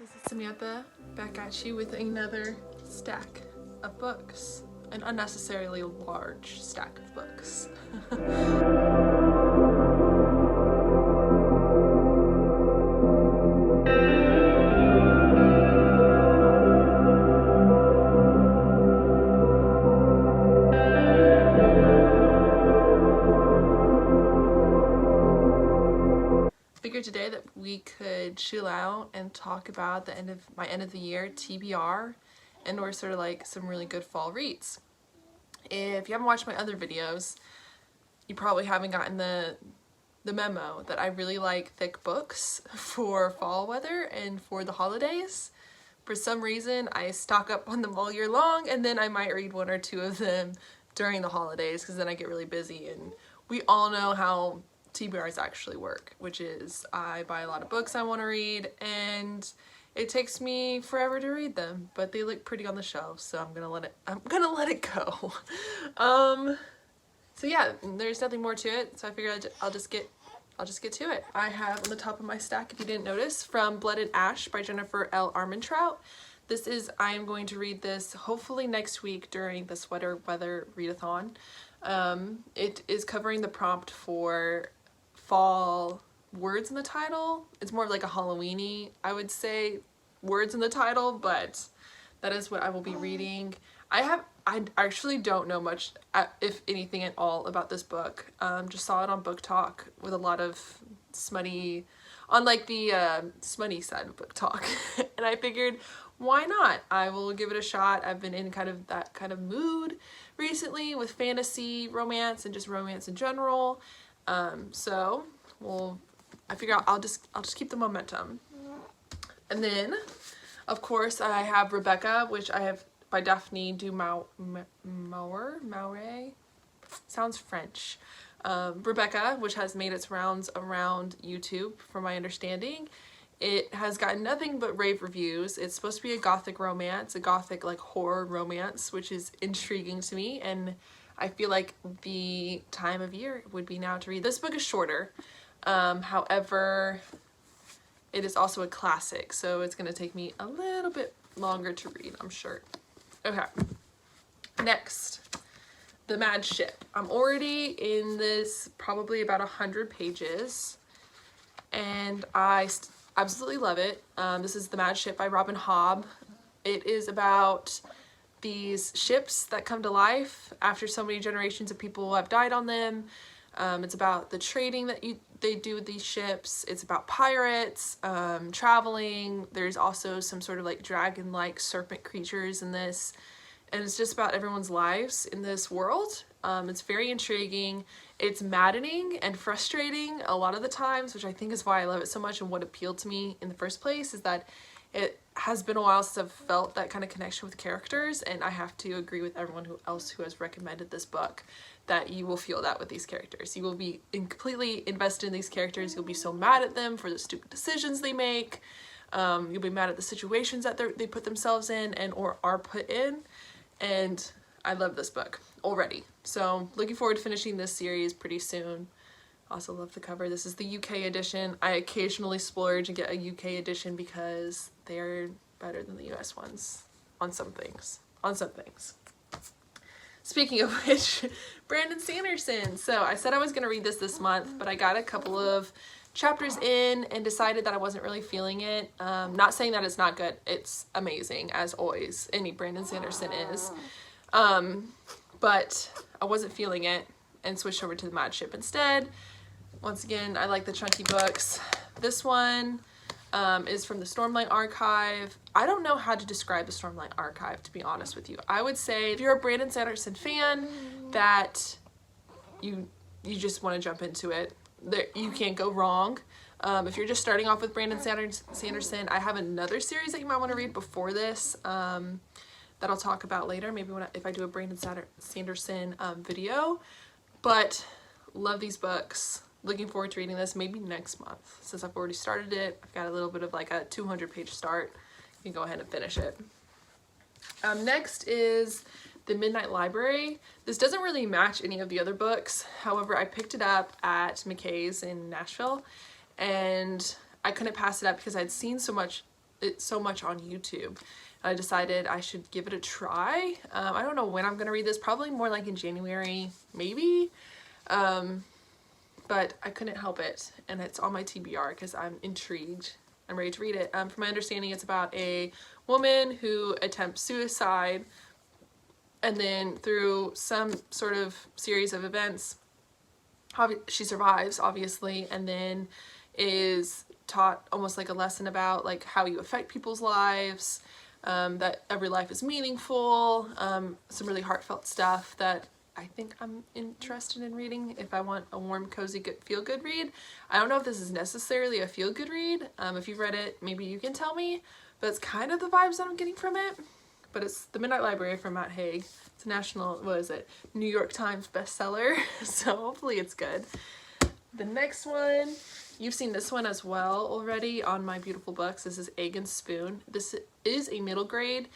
This is Samantha back at you with another stack of books. An unnecessarily large stack of books. Figured today that we could chill out and talk about my end of the year TBR and/or sort of like some really good fall reads. If you haven't watched my other videos, you probably haven't gotten the memo that I really like thick books for fall weather and for the holidays. For some reason, I stock up on them all year long, and then I might read one or two of them during the holidays because then I get really busy. And we all know how TBRs actually work, which is I buy a lot of books I want to read and it takes me forever to read them, but they look pretty on the shelf, so I'm gonna let it go. So yeah, there's nothing more to it, so I figured I'll just get to it. I have on the top of my stack, if you didn't notice, from Blood and Ash by Jennifer L. Armentrout. I am going to read this hopefully next week during the sweater weather readathon. It is covering the prompt for fall words in the title. It's more of like a Halloween-y, I would say, words in the title, but that is what I will be reading. I actually don't know much, if anything at all, about this book. Just saw it on Book Talk with a lot of smutty, on like the smutty side of Book Talk. And I figured, why not? I will give it a shot. I've been in kind of that kind of mood recently with fantasy, romance, and just romance in general. So I figure I'll just keep the momentum. And then, of course, I have Rebecca, which I have by Daphne du Maurier. Sounds French. Rebecca, which has made its rounds around YouTube, from my understanding. It has gotten nothing but rave reviews. It's supposed to be a gothic romance, a gothic like horror romance, which is intriguing to me, and I feel like the time of year would be now to read. This book is shorter, however, it is also a classic, so it's gonna take me a little bit longer to read, I'm sure. Okay, next, The Mad Ship. I'm already in this probably about 100 pages, and I absolutely love it. This is The Mad Ship by Robin Hobb. It is about these ships that come to life after so many generations of people have died on them. It's about the trading that they do with these ships. It's about pirates, traveling. There's also some sort of like dragon-like serpent creatures in this. And it's just about everyone's lives in this world. It's very intriguing. It's maddening and frustrating a lot of the times, which I think is why I love it so much, and what appealed to me in the first place is that it has been a while since I've felt that kind of connection with characters, and I have to agree with everyone else who has recommended this book that you will feel that with these characters. You will be completely invested in these characters. You'll be so mad at them for the stupid decisions they make. You'll be mad at the situations that they put themselves in and or are put in. And I love this book already. So looking forward to finishing this series pretty soon. Also love the cover. This is the UK edition. I occasionally splurge and get a UK edition because they're better than the US ones on some things. Speaking of which, Brandon Sanderson. So I said I was going to read this month, but I got a couple of chapters in and decided that I wasn't really feeling it. Not saying that it's not good. It's amazing, as always. Any Brandon Sanderson is. But I wasn't feeling it and switched over to The Mad Ship instead. Once again, I like the chunky books. This one is from the Stormlight Archive. I don't know how to describe the Stormlight Archive, to be honest with you. I would say if you're a Brandon Sanderson fan, that you just want to jump into it. You can't go wrong. If you're just starting off with Brandon Sanderson, I have another series that you might want to read before this that I'll talk about later, maybe if I do a Brandon Sanderson video. But love these books. Looking forward to reading this maybe next month. Since I've already started it, I've got a little bit of like a 200-page start. You can go ahead and finish it. Next is The Midnight Library. This doesn't really match any of the other books. However, I picked it up at McKay's in Nashville, and I couldn't pass it up because I'd seen so much it so much on YouTube. I decided I should give it a try. I don't know when I'm gonna read this, probably more like in January, maybe. But I couldn't help it, and it's on my TBR because I'm intrigued. I'm ready to read it. From my understanding, it's about a woman who attempts suicide, and then through some sort of series of events, she survives, obviously, and then is taught almost like a lesson about like how you affect people's lives, that every life is meaningful, some really heartfelt stuff that I think I'm interested in reading if I want a warm, cozy, good, feel-good read. I don't know if this is necessarily a feel-good read. If you've read it, maybe you can tell me, but it's kind of the vibes that I'm getting from it. But it's The Midnight Library from Matt Haig. It's a national, what is it, New York Times bestseller, so hopefully it's good. The next one, you've seen this one as well already on My Beautiful Books. This is Egg and Spoon. This is a middle grade.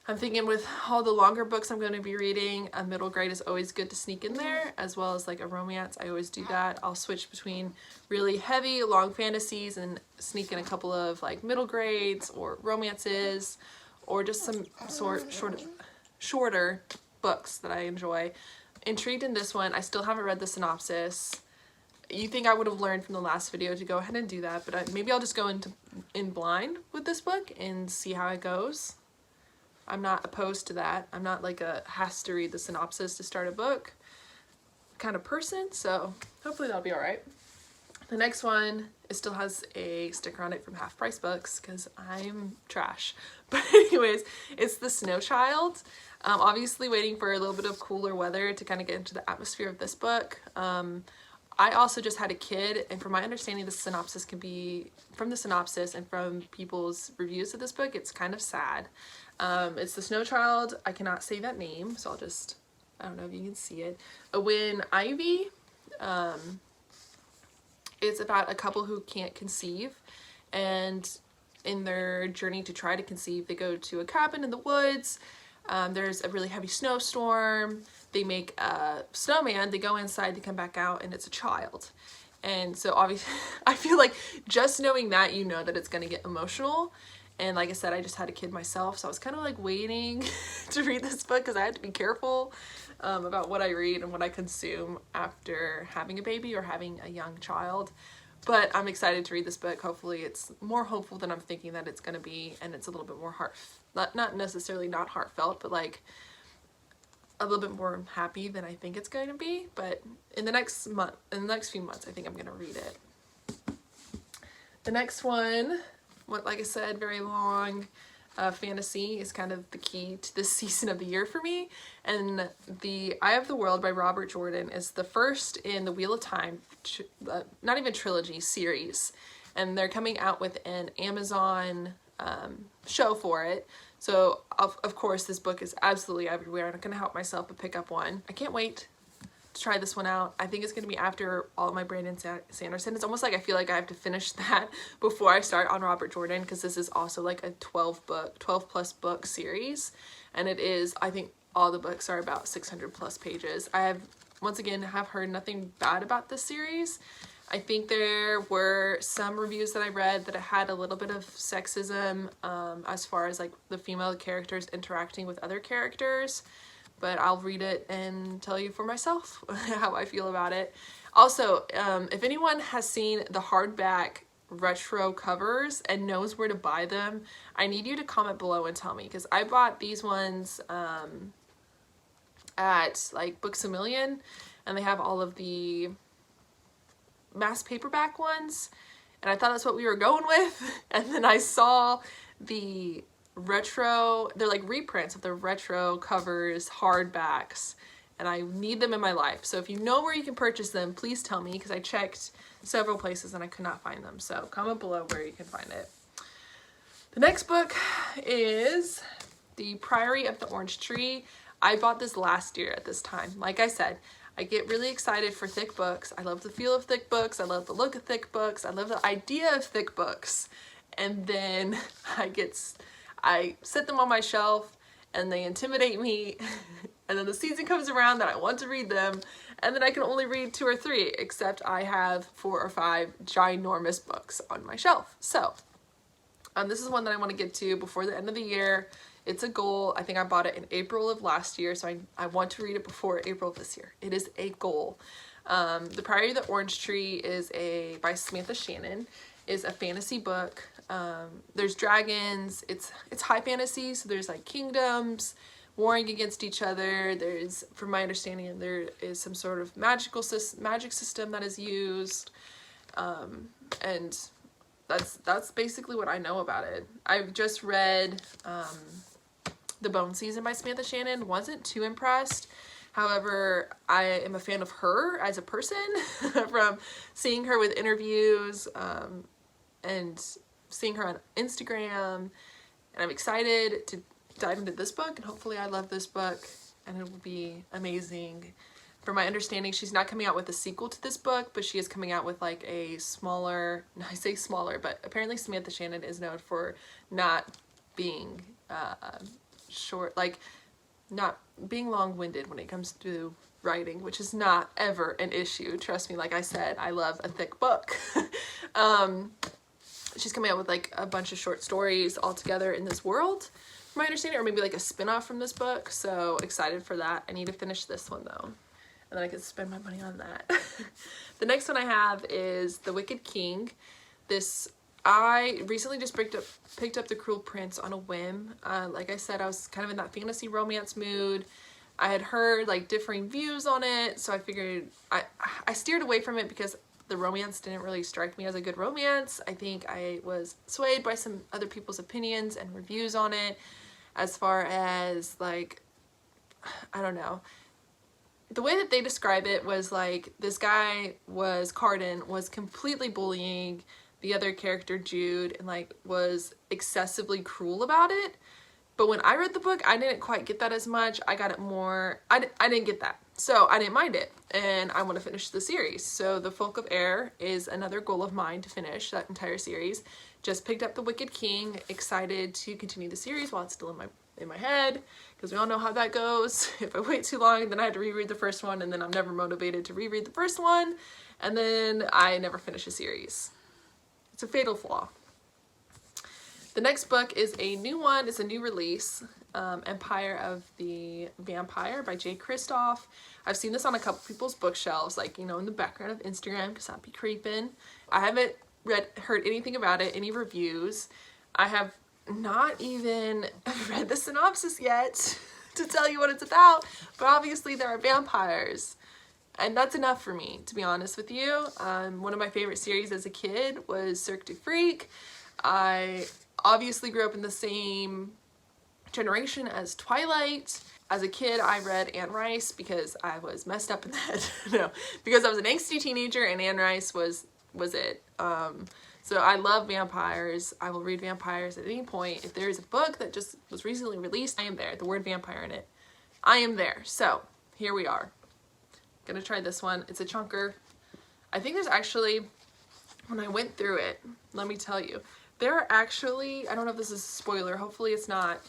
I'm thinking with all the longer books I'm going to be reading, a middle grade is always good to sneak in there, as well as like a romance. I always do that. I'll switch between really heavy, long fantasies and sneak in a couple of like middle grades or romances, or just some shorter books that I enjoy. Intrigued in this one. I still haven't read the synopsis. You think I would have learned from the last video to go ahead and do that, but maybe I'll just go in blind with this book and see how it goes. I'm not opposed to that. I'm not like a has to read the synopsis to start a book kind of person, so hopefully that'll be all right. The next one, it still has a sticker on it from Half Price Books because I'm trash. But anyways, it's The Snow Child. Obviously waiting for a little bit of cooler weather to kind of get into the atmosphere of this book. I also just had a kid, and from my understanding, the synopsis can be, from the synopsis and from people's reviews of this book, it's kind of sad. It's The Snow Child. I cannot say that name, so I'll just, I don't know if you can see it. Owen Ivy. It's about a couple who can't conceive, and in their journey to try to conceive, they go to a cabin in the woods. There's a really heavy snowstorm. They make a snowman, they go inside, they come back out, and it's a child. And so obviously, I feel like just knowing that, you know that it's gonna get emotional. And like I said, I just had a kid myself, so I was kind of like waiting to read this book because I had to be careful about what I read and what I consume after having a baby or having a young child. But I'm excited to read this book. Hopefully it's more hopeful than I'm thinking that it's going to be, and it's a little bit more not necessarily not heartfelt, but like a little bit more happy than I think it's going to be. But in the next few months, I think I'm going to read it. The next one, like I said, very long. Fantasy is kind of the key to this season of the year for me, and The Eye of the World by Robert Jordan is the first in the Wheel of Time, not even trilogy, series, and they're coming out with an Amazon show for it. So of course this book is absolutely everywhere. I'm not gonna help myself but pick up one. I can't wait to try this one out. I think it's gonna be after all of my Brandon Sanderson. It's almost like I feel like I have to finish that before I start on Robert Jordan, because this is also like a 12 plus book series, and it is, I think all the books are about 600 plus pages. I have, once again, have heard nothing bad about this series. I think there were some reviews that I read that it had a little bit of sexism as far as like the female characters interacting with other characters. But I'll read it and tell you for myself how I feel about it. Also, if anyone has seen the hardback retro covers and knows where to buy them, I need you to comment below and tell me, because I bought these ones at like Books A Million, and they have all of the mass paperback ones, and I thought that's what we were going with, and then I saw the retro, they're like reprints of the retro covers, hardbacks, and I need them in my life. So if you know where you can purchase them, please tell me, because I checked several places and I could not find them. So comment below where you can find it. The next book is The Priory of the Orange Tree. I bought this last year at this time. Like I said, I get really excited for thick books. I love the feel of thick books. I love the look of thick books. I love the idea of thick books. And then I set them on my shelf and they intimidate me, and then the season comes around that I want to read them, and then I can only read 2 or 3, except I have 4 or 5 ginormous books on my shelf. So This is one that I want to get to before the end of the year. It's a goal. I think I bought it in April of last year, so I want to read it before April of this year. It is a goal. The Priory of the Orange Tree is by Samantha Shannon, is a fantasy book. There's dragons. It's high fantasy, so there's like kingdoms warring against each other. There's, from my understanding, there is some sort of magic system that is used, and that's basically what I know about it. I've just read The Bone Season by Samantha Shannon. Wasn't too impressed. However, I am a fan of her as a person from seeing her with interviews and seeing her on Instagram, and I'm excited to dive into this book, and hopefully I love this book and it will be amazing. From my understanding, she's not coming out with a sequel to this book, but she is coming out with like a smaller, I say smaller, but apparently Samantha Shannon is known for not being short, like not being long-winded when it comes to writing, which is not ever an issue. Trust me, like I said, I love a thick book. She's coming out with like a bunch of short stories all together in this world, from my understanding, or maybe like a spin-off from this book, so excited for that. I need to finish this one though, and then I can spend my money on that. The next one I have is The Wicked King. I recently just picked up The Cruel Prince on a whim. Like I said, I was kind of in that fantasy romance mood. I had heard like differing views on it, so I figured I steered away from it because the romance didn't really strike me as a good romance. I think I was swayed by some other people's opinions and reviews on it, as far as like, I don't know. The way that they describe it was like this guy Carden was completely bullying the other character Jude and like was excessively cruel about it. But when I read the book, I didn't quite get that as much. I got it more, I didn't get that. So I didn't mind it, and I want to finish the series. So The Folk of Air is another goal of mine to finish that entire series. Just picked up The Wicked King, excited to continue the series while it's still in my head, because we all know how that goes. If I wait too long, then I have to reread the first one, and then I'm never motivated to reread the first one, and then I never finish a series. It's a fatal flaw. The next book is a new one. It's a new release, Empire of the Vampire by Jay Kristoff. I've seen this on a couple people's bookshelves, like, you know, in the background of Instagram, because I'd be creeping. I haven't heard anything about it, any reviews. I have not even read the synopsis yet to tell you what it's about, but obviously there are vampires. And that's enough for me, to be honest with you. One of my favorite series as a kid was Cirque du Freak. I obviously grew up in the same generation as Twilight. As a kid, I read Anne Rice because I was messed up in the head. No, because I was an angsty teenager and Anne Rice was it. So I love vampires. I will read vampires at any point. If there is a book that just was recently released, I am there. The word vampire in it. I am there. So here we are. Gonna try this one. It's a chunker. I think there's actually, when I went through it, let me tell you, there are actually, I don't know if this is a spoiler, hopefully it's not.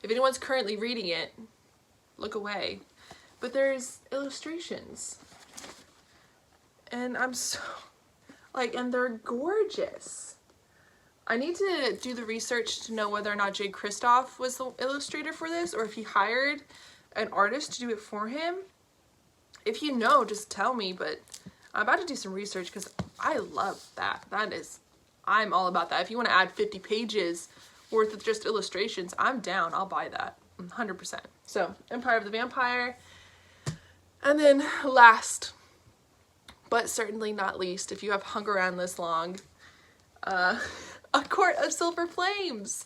If anyone's currently reading it, look away. But there's illustrations. And I'm so, like, and they're gorgeous. I need to do the research to know whether or not Jay Kristoff was the illustrator for this, or if he hired an artist to do it for him. If you know, just tell me, but I'm about to do some research because I love that. I'm all about that. If you want to add 50 pages worth of just illustrations, I'm down. I'll buy that 100%. So, Empire of the Vampire. And then last, but certainly not least, if you have hung around this long, A Court of Silver Flames.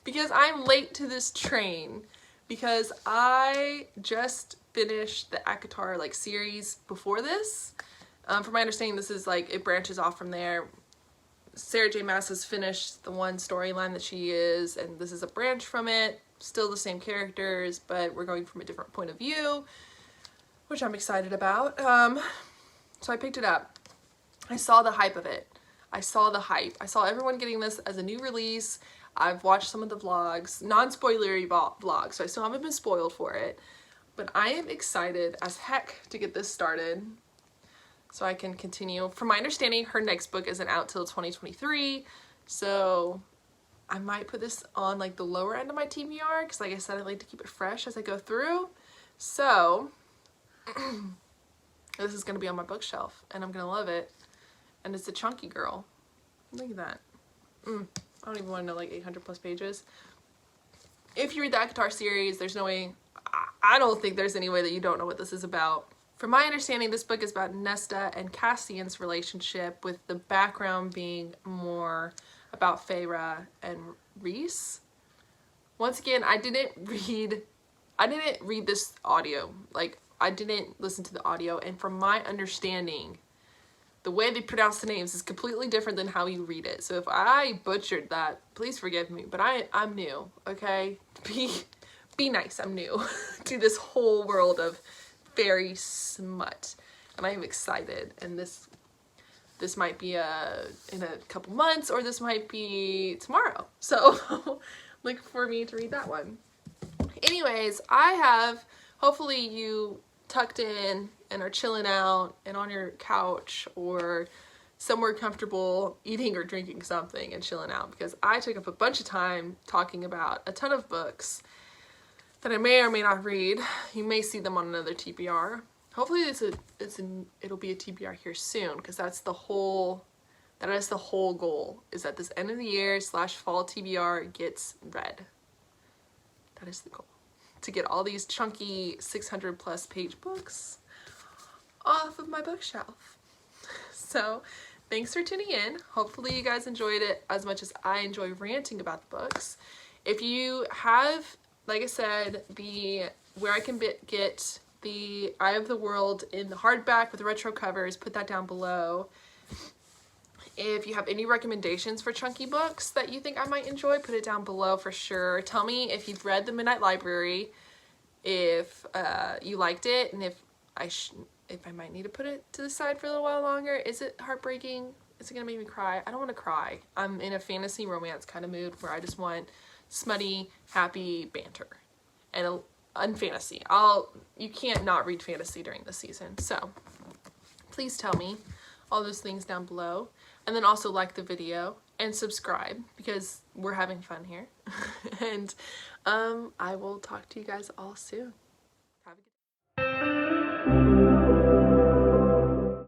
Because I'm late to this train. Because I just finished the ACOTAR like series before this. From my understanding, this is like, it branches off from there. Sarah J. Maas has finished the one storyline that she is, and this is a branch from it. Still the same characters, but we're going from a different point of view, which I'm excited about. So I picked it up. I saw the hype of it. I saw the hype. I saw everyone getting this as a new release. I've watched some of the vlogs, non-spoilery vlogs, so I still haven't been spoiled for it. But I am excited as heck to get this started so I can continue. From my understanding, her next book isn't out till 2023, so I might put this on like the lower end of my TBR because, like I said, I like to keep it fresh as I go through. So this is going to be on my bookshelf and I'm going to love it. And it's a chunky girl. Look at that. I don't even want to know, like 800 plus pages. If you read the ACOTAR series, there's no way, I don't think there's any way that you don't know what this is about. From my understanding, this book is about Nesta and Cassian's relationship, with the background being more about Feyre and Rhys. Once again, I didn't read this audio. Like, I didn't listen to the audio, and from my understanding, the way they pronounce the names is completely different than how you read it. So if I butchered that, please forgive me, but I'm new, okay? Be nice, I'm new to this whole world of fairy smut, and I am excited. And this might be in a couple months, or this might be tomorrow. So look for me to read that one. Anyways, I have, hopefully you tucked in and are chilling out and on your couch or somewhere comfortable eating or drinking something and chilling out, because I took up a bunch of time talking about a ton of books that I may or may not read. You may see them on another TBR. Hopefully it'll be a TBR here soon, because that is the whole goal, is that this end of the year / fall TBR gets read. That is the goal, to get all these chunky 600 plus page books off of my bookshelf. So thanks for tuning in. Hopefully you guys enjoyed it as much as I enjoy ranting about the books. If you have, like I said, where I can get the Eye of the World in the hardback with the retro covers, put that down below. If you have any recommendations for chunky books that you think I might enjoy, put it down below for sure. Tell me if you've read The Midnight Library, if you liked it, and if I might need to put it to the side for a little while longer. Is it heartbreaking? Is it gonna make me cry? I don't want to cry. I'm in a fantasy romance kind of mood where I just want smutty, happy banter and unfantasy. You can't not read fantasy during the season. So please tell me all those things down below, and then also like the video and subscribe, because we're having fun here. And I will talk to you guys all soon.